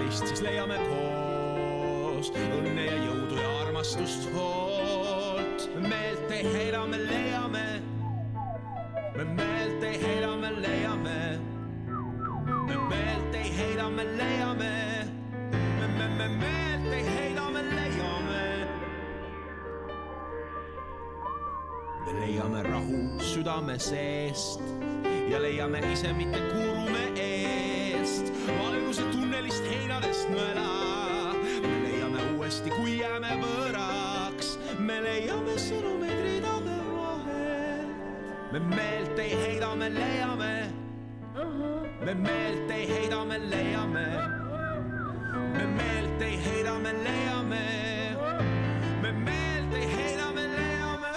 üksteist, siis leiame koos õnne ja jõudu ja armastust hoolt. Me meelt ei heida, me leiame. Me meelt ei heida, me leiame. Me meelt ei heida, me leiame. Me meelt ei heida, me leiame. Me leiame rahu südame seest ja leiame ise mitte kurume eest. Valguse tunnelist heinadest nõela. Me leiame uuesti, kui jääme võõraks. Me leiame sõnumeid ridade vahel. Me meelt ei heida, me leiame. Me meelt ei heida, me leiame. Me meelt ei heida, me leiame. Me meelt ei heida, me leiame.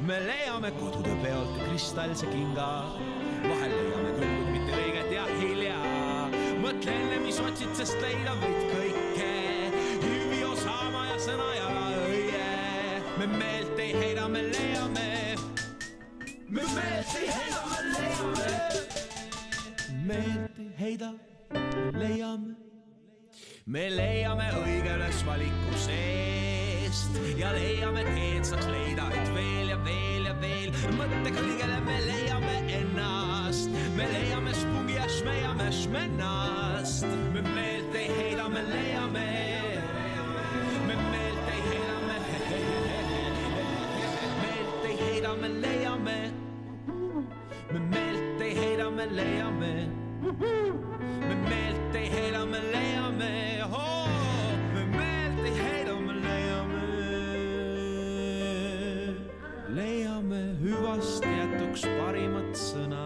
Me leiame kodude pealt kristallse kinga. Vahel leiame küll, kuid mitte õiget ja hilja. Mõtle enne, mis otsid, sest leida võid kõike. Hüvi osama ja sõna ja õige. Me meelt ei heida, me leiame. Me meelt ei heida, me leiame. Meelt ei heida, me leiame. Me leiame õige üles valiku seest ja leiame teed saaks leida, et veel ja veel ja veel. Mõtte kõigele me leiame ennast. Me leiame spungi ja šmeiame šmennast. Me meelt ei heida, me leiame. Me meelt ei heida, me meelt ei heida, me leiame. Me meelt ei heida, me leiame. Me meelt ei heida, me leiame. Me meelt ei heida, me leiame. Leiame hüvast jätuks parimat sõna.